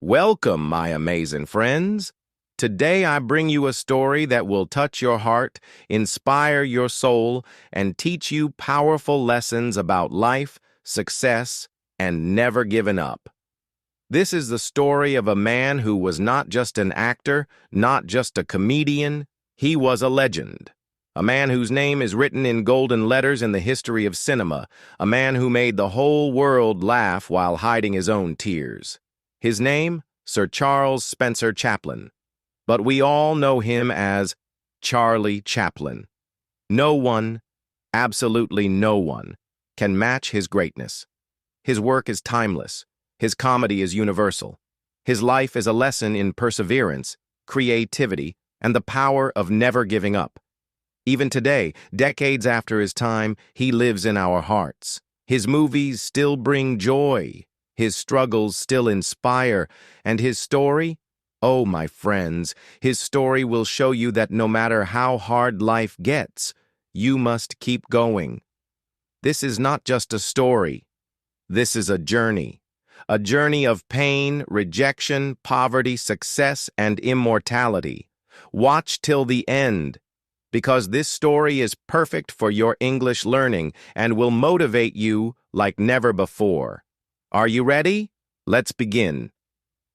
Welcome, my amazing friends. Today I bring you a story that will touch your heart, inspire your soul, and teach you powerful lessons about life, success, and never giving up. This is the story of a man who was not just an actor, not just a comedian, he was a legend. A man whose name is written in golden letters in the history of cinema, a man who made the whole world laugh while hiding his own tears. His name, Sir Charles Spencer Chaplin, but we all know him as Charlie Chaplin. No one, absolutely no one, can match his greatness. His work is timeless. His comedy is universal. His life is a lesson in perseverance, creativity, and the power of never giving up. Even today, decades after his time, he lives in our hearts. His movies still bring joy. His struggles still inspire, and his story? Oh, my friends, his story will show you that no matter how hard life gets, you must keep going. This is not just a story. This is a journey of pain, rejection, poverty, success, and immortality. Watch till the end, because this story is perfect for your English learning and will motivate you like never before. Are you ready? Let's begin.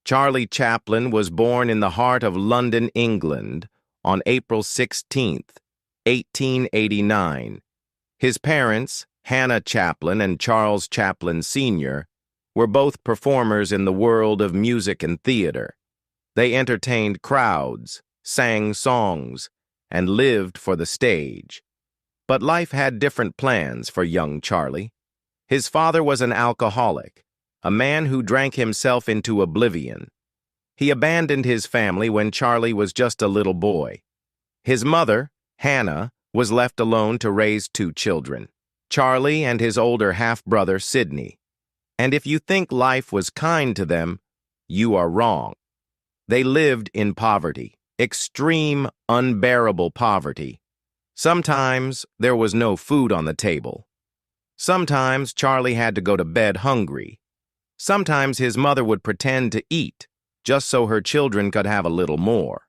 Charlie Chaplin was born in the heart of London, England, on April 16, 1889. His parents, Hannah Chaplin and Charles Chaplin Sr., were both performers in the world of music and theater. They entertained crowds, sang songs, and lived for the stage. But life had different plans for young Charlie. His father was an alcoholic, a man who drank himself into oblivion. He abandoned his family when Charlie was just a little boy. His mother, Hannah, was left alone to raise two children, Charlie and his older half-brother, Sidney. And if you think life was kind to them, you are wrong. They lived in poverty, extreme, unbearable poverty. Sometimes there was no food on the table. Sometimes Charlie had to go to bed hungry. Sometimes his mother would pretend to eat, just so her children could have a little more.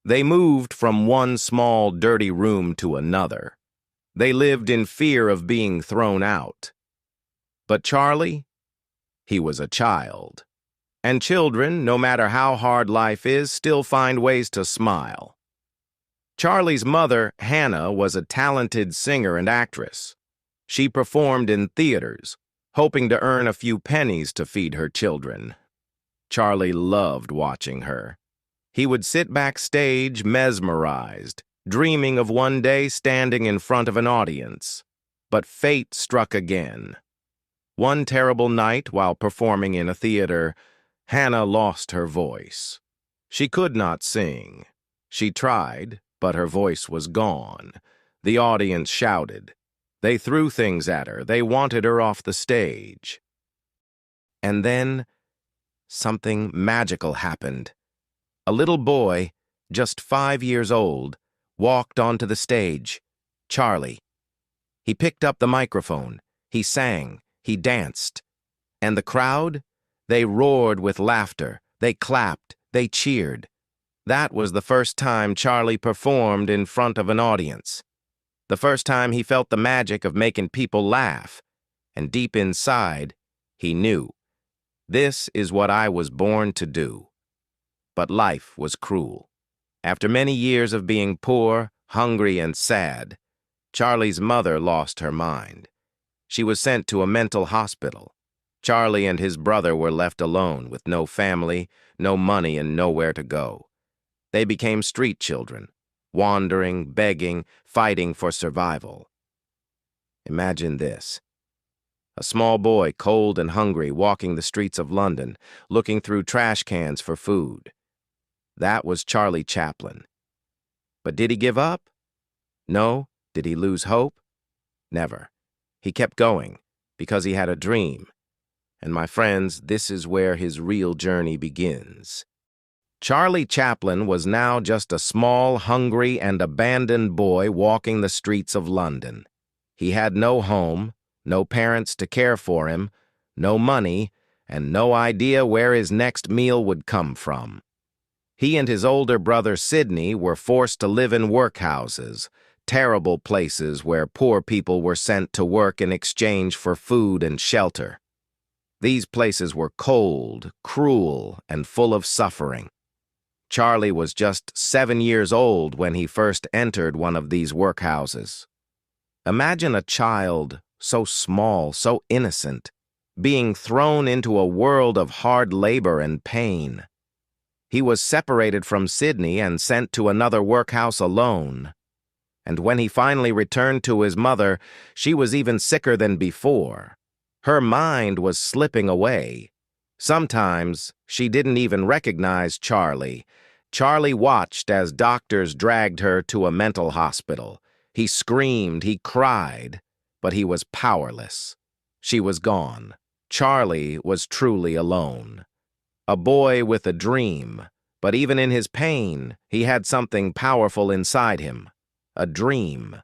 They moved from one small, dirty room to another. They lived in fear of being thrown out. But Charlie, he was a child. And children, no matter how hard life is, still find ways to smile. Charlie's mother, Hannah, was a talented singer and actress. She performed in theaters, hoping to earn a few pennies to feed her children. Charlie loved watching her. He would sit backstage mesmerized, dreaming of one day standing in front of an audience. But fate struck again. One terrible night while performing in a theater, Hannah lost her voice. She could not sing. She tried, but her voice was gone. The audience shouted. They threw things at her. They wanted her off the stage. And then, something magical happened. A little boy, just 5 years old, walked onto the stage. Charlie. He picked up the microphone. He sang. He danced. And the crowd? They roared with laughter. They clapped. They cheered. That was the first time Charlie performed in front of an audience. The first time he felt the magic of making people laugh. And deep inside, he knew, this is what I was born to do. But life was cruel. After many years of being poor, hungry, and sad, Charlie's mother lost her mind. She was sent to a mental hospital. Charlie and his brother were left alone with no family, no money, and nowhere to go. They became street children, wandering, begging, fighting for survival. Imagine this. A small boy, cold and hungry, walking the streets of London, looking through trash cans for food. That was Charlie Chaplin. But did he give up? No. Did he lose hope? Never. He kept going, because he had a dream. And my friends, this is where his real journey begins. Charlie Chaplin was now just a small, hungry, and abandoned boy walking the streets of London. He had no home, no parents to care for him, no money, and no idea where his next meal would come from. He and his older brother Sidney were forced to live in workhouses, terrible places where poor people were sent to work in exchange for food and shelter. These places were cold, cruel, and full of suffering. Charlie was just 7 years old when he first entered one of these workhouses. Imagine a child, so small, so innocent, being thrown into a world of hard labor and pain. He was separated from Sidney and sent to another workhouse alone. And when he finally returned to his mother, she was even sicker than before. Her mind was slipping away. Sometimes she didn't even recognize Charlie. Charlie watched as doctors dragged her to a mental hospital. He screamed, he cried, but he was powerless. She was gone. Charlie was truly alone. A boy with a dream, but even in his pain, he had something powerful inside him. A dream.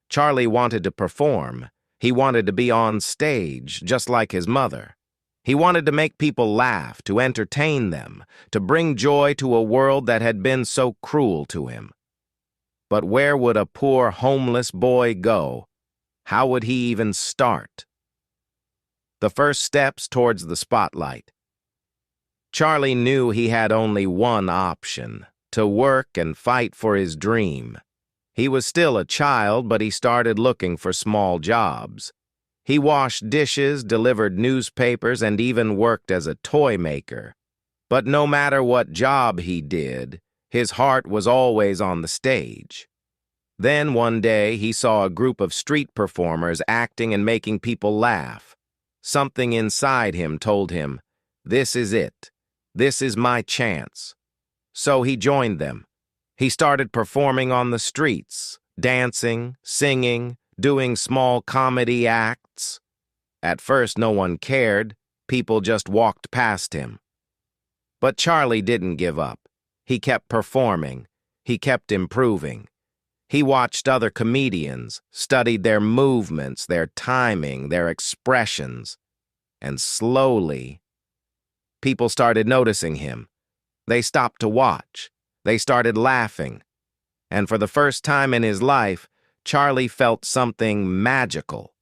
Charlie wanted to perform. He wanted to be on stage, just like his mother. He wanted to make people laugh, to entertain them, to bring joy to a world that had been so cruel to him. But where would a poor homeless boy go? How would he even start? The first steps towards the spotlight. Charlie knew he had only one option: to work and fight for his dream. He was still a child, but he started looking for small jobs. He washed dishes, delivered newspapers, and even worked as a toy maker. But no matter what job he did, his heart was always on the stage. Then one day he saw a group of street performers acting and making people laugh. Something inside him told him, "This is it. This is my chance." So he joined them. He started performing on the streets, dancing, singing, doing small comedy acts. At first, no one cared. People just walked past him. But Charlie didn't give up. He kept performing. He kept improving. He watched other comedians, studied their movements, their timing, their expressions. And slowly, people started noticing him. They stopped to watch. They started laughing. And for the first time in his life, Charlie felt something magical.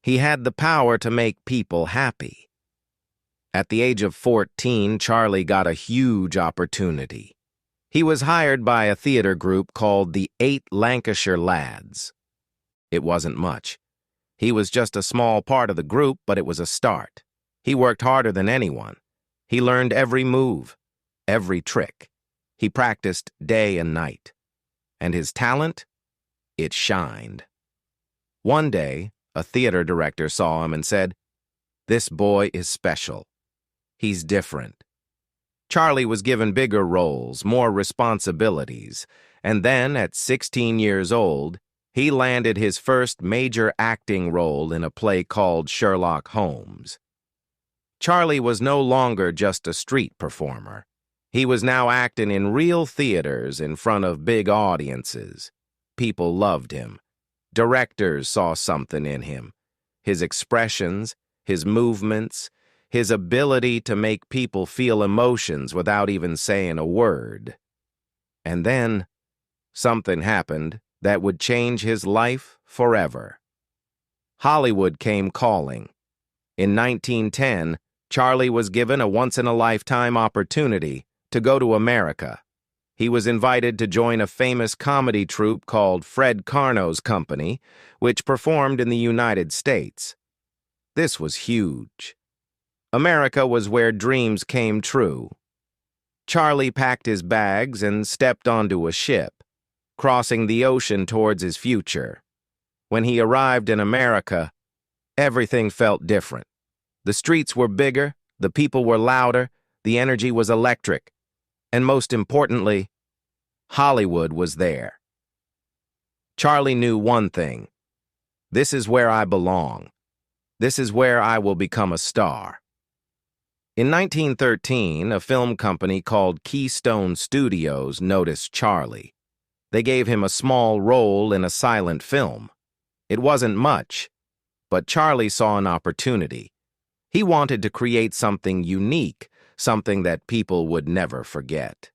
He had the power to make people happy. At the age of 14, Charlie got a huge opportunity. He was hired by a theater group called the 8 Lancashire Lads. It wasn't much. He was just a small part of the group, but it was a start. He worked harder than anyone. He learned every move, every trick. He practiced day and night. And his talent? It shined. One day, a theater director saw him and said, "This boy is special. He's different." Charlie was given bigger roles, more responsibilities, and then, at 16 years old, he landed his first major acting role in a play called Sherlock Holmes. Charlie was no longer just a street performer. He was now acting in real theaters in front of big audiences. People loved him. Directors saw something in him. His expressions, his movements, his ability to make people feel emotions without even saying a word. And then, something happened that would change his life forever. Hollywood came calling. In 1910, Charlie was given a once-in-a-lifetime opportunity to go to America. He was invited to join a famous comedy troupe called Fred Karno's Company, which performed in the United States. This was huge. America was where dreams came true. Charlie packed his bags and stepped onto a ship, crossing the ocean towards his future. When he arrived in America, everything felt different. The streets were bigger, the people were louder, the energy was electric, and most importantly, Hollywood was there. Charlie knew one thing: this is where I belong. This is where I will become a star. In 1913, a film company called Keystone Studios noticed Charlie. They gave him a small role in a silent film. It wasn't much, but Charlie saw an opportunity. He wanted to create something unique, something that people would never forget.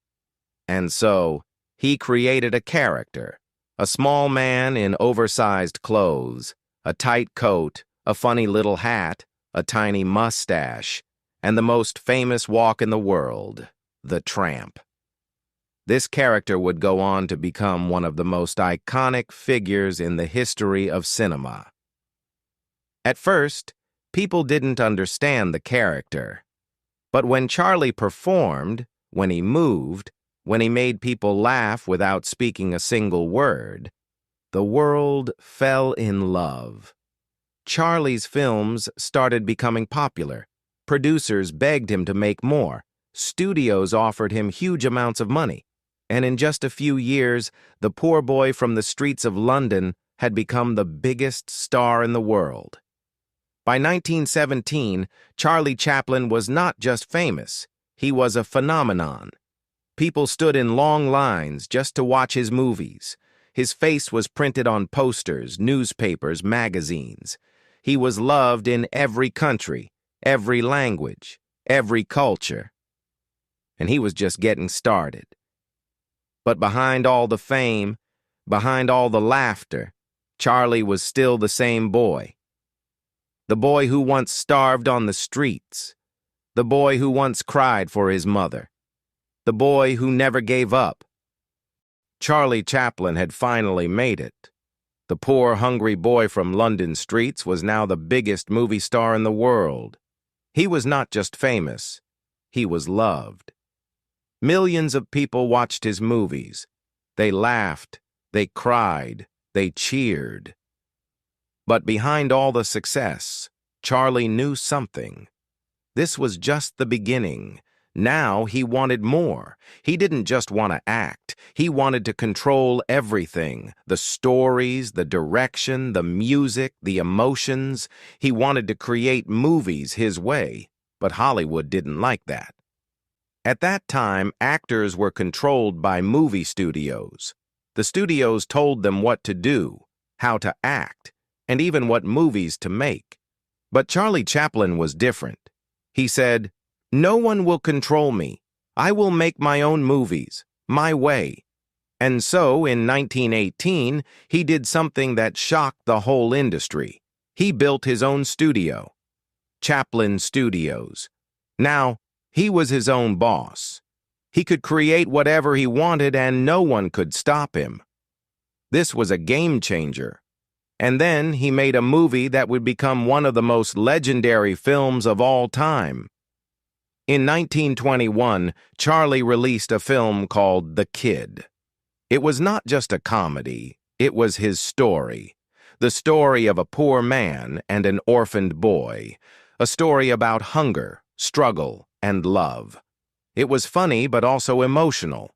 And so, he created a character, a small man in oversized clothes, a tight coat, a funny little hat, a tiny mustache, and the most famous walk in the world, the Tramp. This character would go on to become one of the most iconic figures in the history of cinema. At first, people didn't understand the character. But when Charlie performed, when he moved, when he made people laugh without speaking a single word, the world fell in love. Charlie's films started becoming popular. Producers begged him to make more. Studios offered him huge amounts of money. And in just a few years, the poor boy from the streets of London had become the biggest star in the world. By 1917, Charlie Chaplin was not just famous, he was a phenomenon. People stood in long lines just to watch his movies. His face was printed on posters, newspapers, magazines. He was loved in every country, every language, every culture. And he was just getting started. But behind all the fame, behind all the laughter, Charlie was still the same boy. The boy who once starved on the streets. The boy who once cried for his mother. The boy who never gave up. Charlie Chaplin had finally made it. The poor, hungry boy from London streets was now the biggest movie star in the world. He was not just famous, he was loved. Millions of people watched his movies. They laughed, they cried, they cheered. But behind all the success, Charlie knew something. This was just the beginning. Now he wanted more. He didn't just want to act. He wanted to control everything. The stories, the direction, the music, the emotions. He wanted to create movies his way, but Hollywood didn't like that. At that time, actors were controlled by movie studios. The studios told them what to do, how to act, and even what movies to make. But Charlie Chaplin was different. He said, "No one will control me. I will make my own movies, my way." And so, in 1918, he did something that shocked the whole industry. He built his own studio, Chaplin Studios. Now, he was his own boss. He could create whatever he wanted and no one could stop him. This was a game changer. And then he made a movie that would become one of the most legendary films of all time. In 1921, Charlie released a film called The Kid. It was not just a comedy, it was his story. The story of a poor man and an orphaned boy. A story about hunger, struggle, and love. It was funny but also emotional.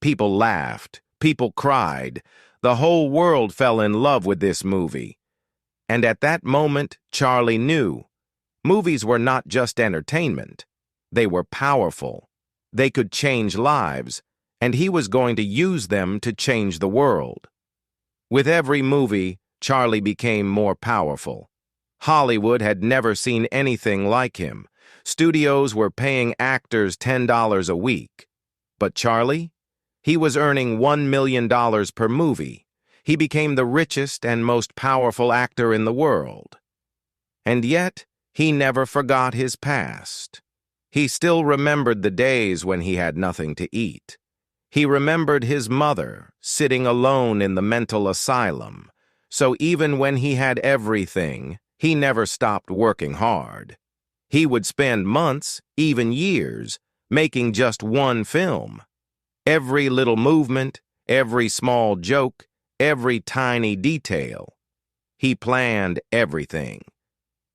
People laughed, people cried. The whole world fell in love with this movie. And at that moment, Charlie knew. Movies were not just entertainment. They were powerful. They could change lives, and he was going to use them to change the world. With every movie, Charlie became more powerful. Hollywood had never seen anything like him. Studios were paying actors $10 a week. But Charlie? He was earning $1 million per movie. He became the richest and most powerful actor in the world. And yet, he never forgot his past. He still remembered the days when he had nothing to eat. He remembered his mother sitting alone in the mental asylum. So even when he had everything, he never stopped working hard. He would spend months, even years, making just one film. Every little movement, every small joke, every tiny detail. He planned everything.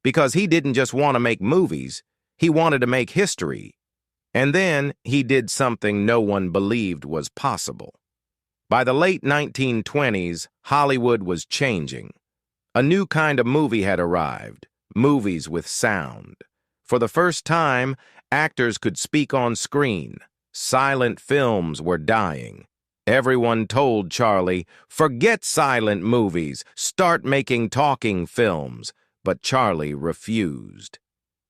Because he didn't just want to make movies, he wanted to make history. And then he did something no one believed was possible. By the late 1920s, Hollywood was changing. A new kind of movie had arrived, movies with sound. For the first time, actors could speak on screen. Silent films were dying. Everyone told Charlie, "Forget silent movies, start making talking films." But Charlie refused.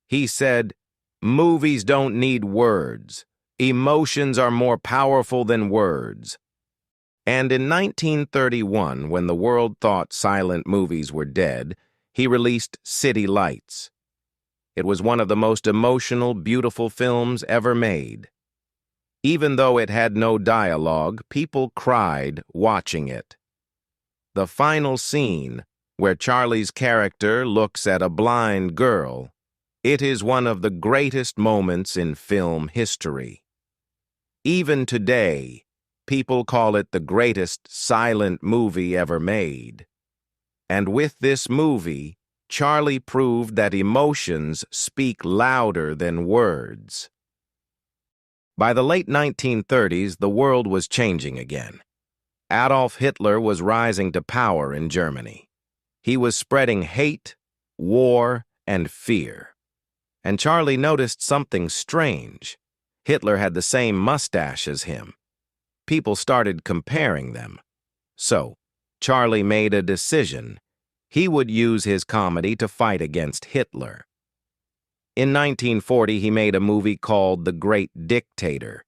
He said, "Movies don't need words. Emotions are more powerful than words." And in 1931, when the world thought silent movies were dead, he released City Lights. It was one of the most emotional, beautiful films ever made. Even though it had no dialogue, people cried watching it. The final scene, where Charlie's character looks at a blind girl, it is one of the greatest moments in film history. Even today, people call it the greatest silent movie ever made. And with this movie, Charlie proved that emotions speak louder than words. By the late 1930s, the world was changing again. Adolf Hitler was rising to power in Germany. He was spreading hate, war, and fear. And Charlie noticed something strange. Hitler had the same mustache as him. People started comparing them. So, Charlie made a decision. He would use his comedy to fight against Hitler. In 1940, he made a movie called The Great Dictator.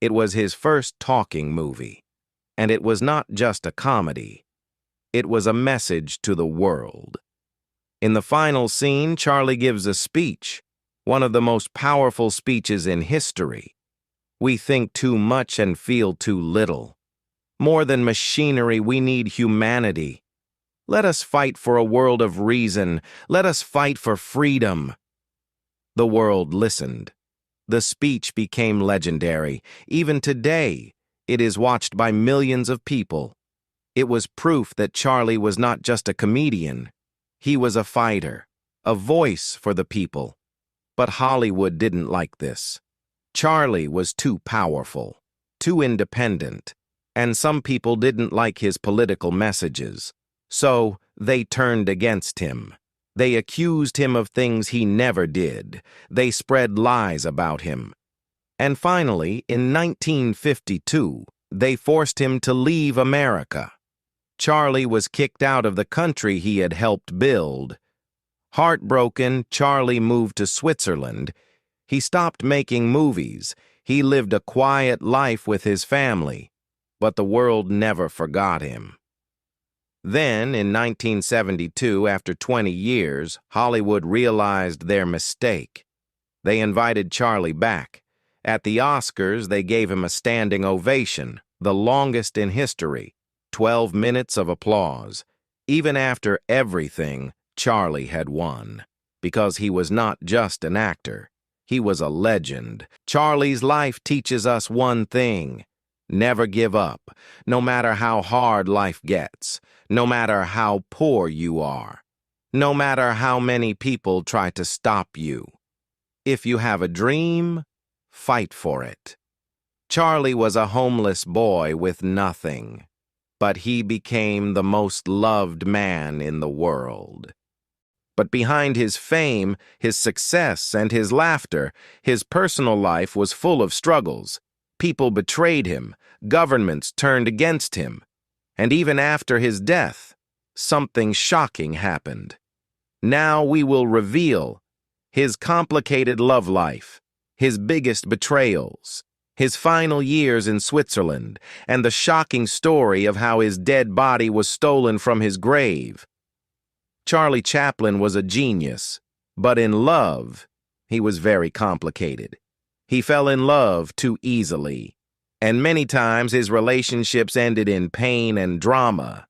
It was his first talking movie. And it was not just a comedy. It was a message to the world. In the final scene, Charlie gives a speech, one of the most powerful speeches in history. We think too much and feel too little. More than machinery, we need humanity. Let us fight for a world of reason. Let us fight for freedom. The world listened. The speech became legendary. Even today, it is watched by millions of people. It was proof that Charlie was not just a comedian. He was a fighter, a voice for the people. But Hollywood didn't like this. Charlie was too powerful, too independent, and some people didn't like his political messages. So they turned against him. They accused him of things he never did. They spread lies about him. And finally, in 1952, they forced him to leave America. Charlie was kicked out of the country he had helped build. Heartbroken, Charlie moved to Switzerland. He stopped making movies. He lived a quiet life with his family. But the world never forgot him. Then, in 1972, after 20 years, Hollywood realized their mistake. They invited Charlie back. At the Oscars, they gave him a standing ovation, the longest in history, 12 minutes of applause. Even after everything, Charlie had won, because he was not just an actor. He was a legend. Charlie's life teaches us one thing: never give up, no matter how hard life gets, no matter how poor you are, no matter how many people try to stop you. If you have a dream, fight for it. Charlie was a homeless boy with nothing, but he became the most loved man in the world. But behind his fame, his success, and his laughter, his personal life was full of struggles. People betrayed him, governments turned against him, and even after his death, something shocking happened. Now we will reveal his complicated love life, his biggest betrayals, his final years in Switzerland, and the shocking story of how his dead body was stolen from his grave. Charlie Chaplin was a genius, but in love, he was very complicated. He fell in love too easily, and many times his relationships ended in pain and drama.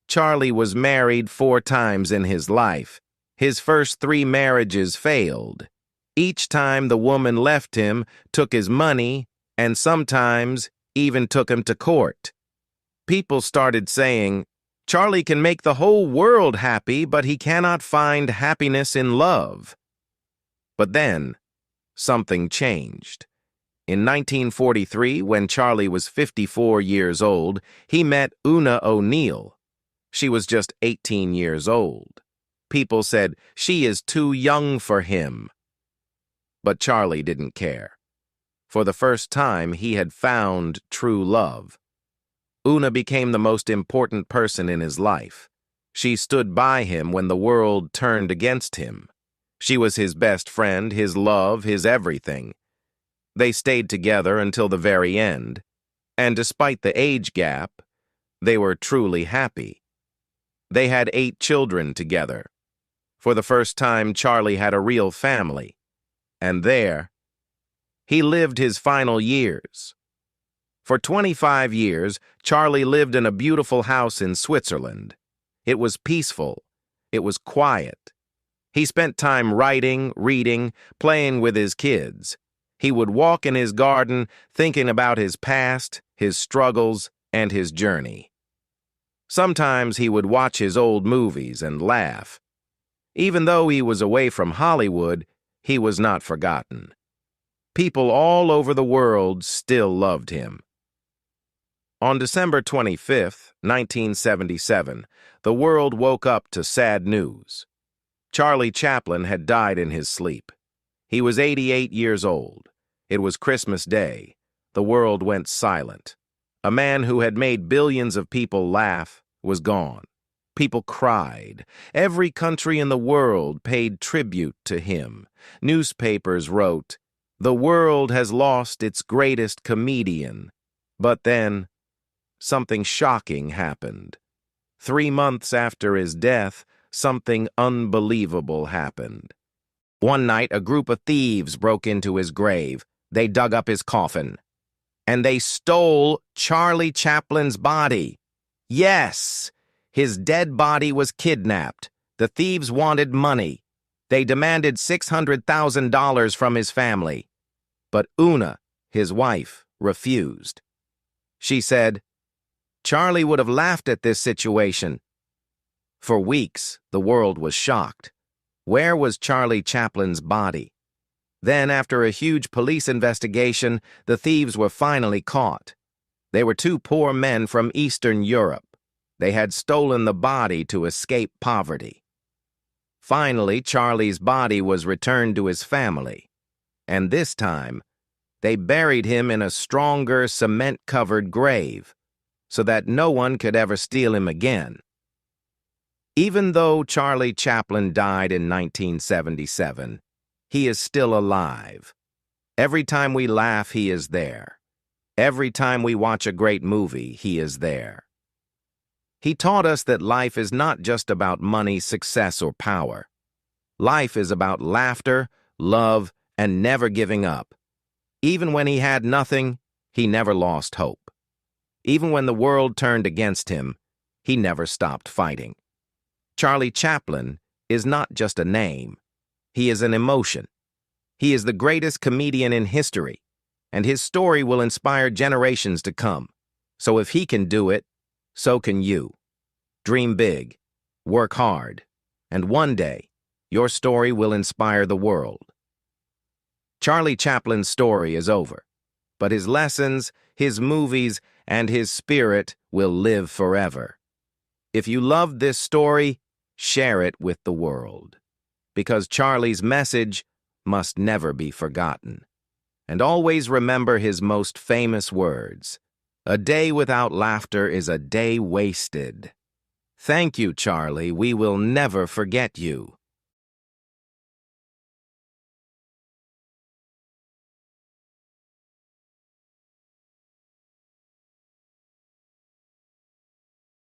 Charlie was married 4 times in his life. His first 3 marriages failed. Each time the woman left him, took his money, and sometimes even took him to court. People started saying, Charlie can make the whole world happy, but he cannot find happiness in love. But then, something changed. In 1943, when Charlie was 54 years old, he met Una O'Neill. She was just 18 years old. People said, she is too young for him. But Charlie didn't care. For the first time, he had found true love. Una became the most important person in his life. She stood by him when the world turned against him. She was his best friend, his love, his everything. They stayed together until the very end, and despite the age gap, they were truly happy. They had 8 children together. For the first time, Charlie had a real family. And there, he lived his final years. For 25 years, Charlie lived in a beautiful house in Switzerland. It was peaceful. It was quiet. He spent time writing, reading, playing with his kids. He would walk in his garden thinking about his past, his struggles, and his journey. Sometimes he would watch his old movies and laugh. Even though he was away from Hollywood, he was not forgotten. People all over the world still loved him. On December 25, 1977, the world woke up to sad news. Charlie Chaplin had died in his sleep. He was 88 years old. It was Christmas Day. The world went silent. A man who had made billions of people laugh was gone. People cried. Every country in the world paid tribute to him. Newspapers wrote, "The world has lost its greatest comedian." But then, something shocking happened. 3 months after his death, something unbelievable happened. One night, a group of thieves broke into his grave. They dug up his coffin. And they stole Charlie Chaplin's body. Yes! His dead body was kidnapped. The thieves wanted money. They demanded $600,000 from his family. But Una, his wife, refused. She said, "Charlie would have laughed at this situation." For weeks, the world was shocked. Where was Charlie Chaplin's body? Then, after a huge police investigation, the thieves were finally caught. They were 2 poor men from Eastern Europe. They had stolen the body to escape poverty. Finally, Charlie's body was returned to his family. And this time, they buried him in a stronger, cement-covered grave, so that no one could ever steal him again. Even though Charlie Chaplin died in 1977, he is still alive. Every time we laugh, he is there. Every time we watch a great movie, he is there. He taught us that life is not just about money, success, or power. Life is about laughter, love, and never giving up. Even when he had nothing, he never lost hope. Even when the world turned against him, he never stopped fighting. Charlie Chaplin is not just a name. He is an emotion. He is the greatest comedian in history, and his story will inspire generations to come. So if he can do it, so can you. Dream big, work hard, and one day, your story will inspire the world. Charlie Chaplin's story is over, but his lessons, his movies, and his spirit will live forever. If you loved this story, share it with the world, because Charlie's message must never be forgotten. And always remember his most famous words: "A day without laughter is a day wasted." Thank you, Charlie. We will never forget you.